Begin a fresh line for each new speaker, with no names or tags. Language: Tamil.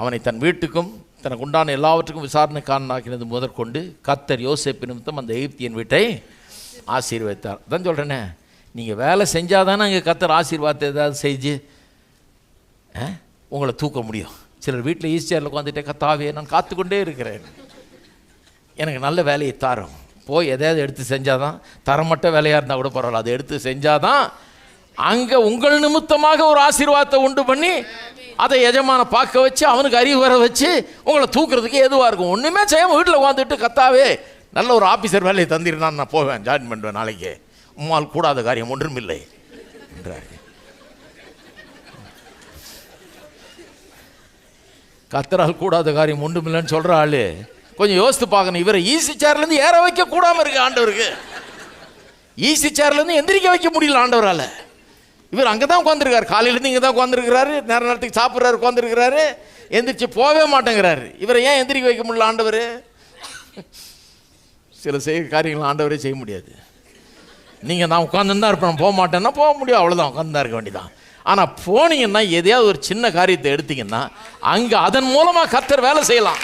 அவனை தன் வீட்டுக்கும் தனக்கு உண்டான எல்லாவற்றுக்கும் விசாரணைக்காரனாக்கினது முதற்கொண்டு கர்த்தர் யோசேப்பு நிமித்தம் அந்த எகிப்தியன் வீட்டை ஆசீர்வதித்தார். அதான் சொல்கிறேனே, நீங்கள் வேலை செஞ்சால் தானே அங்கே கர்த்தர் ஆசீர்வாதத்தை ஏதாவது செஞ்சு உங்களை தூக்க முடியும். சிலர் வீட்டில் ஈஸியாக உட்காந்துட்டே, கர்த்தாவே நான் காத்துக்கொண்டே இருக்கிறேன், எனக்கு நல்ல வேலையை தாரும், போய் எதையாவது எடுத்து செஞ்சால் தான், தரமட்ட வேலையாக இருந்தால் கூட பரவாயில்ல, அதை எடுத்து செஞ்சால் தான் அங்கே உங்கள் நிமித்தமாக ஒரு ஆசீர்வாதத்தை உண்டு பண்ணி அதை எஜமான பார்க்க வச்சு அவனுக்கு அறிவு வர வச்சு உங்களை தூக்குறதுக்கு எதுவாக இருக்கும். ஒன்றுமே செய்யாமல் வீட்டில் உட்காந்துட்டு, கர்த்தாவே நல்ல ஒரு ஆஃபீஸர் வேலையை தந்திருந்தான், நான் போவேன், ஜாயின் பண்ணுவேன், நாளைக்கு உம்மால் கூடாத காரியம் ஒன்றும் இல்லை என்றார். கர்த்தரால் கூடாத காரியம் ஒன்றும் இல்லைன்னு சொல்கிற ஆள் கொஞ்சம் யோசித்து பார்க்கணும். இவரை ஈஸி சேர்லேருந்து ஏற வைக்க கூடாமல் இருக்கு ஆண்டவருக்கு. ஈஸி சேர்லேருந்து எந்திரிக்க வைக்க முடியல ஆண்டவரால். இவர் அங்கே தான் உட்காந்துருக்காரு, காலையிலேருந்து இங்கே தான் உட்காந்துருக்கிறாரு, நேரத்துக்கு சாப்பிட்றாரு, உட்காந்துருக்கிறாரு, எந்திரிச்சு போகவே மாட்டேங்கிறாரு. இவரை ஏன் எந்திரிக்க வைக்க முடியல ஆண்டவர்? சில காரியங்கள் ஆண்டவரே செய்ய முடியாது. நீங்கள் நான் உட்காந்துருந்தா இருப்பேன், போக மாட்டேன்னா போக முடியும், அவ்வளோதான், உட்காந்துதான் இருக்க வேண்டியதான். ஆனால் போனீங்கன்னா எதையாவது ஒரு சின்ன காரியத்தை எடுத்தீங்கன்னா அங்கே அதன் மூலமாக கர்த்தர் வேலை செய்யலாம்.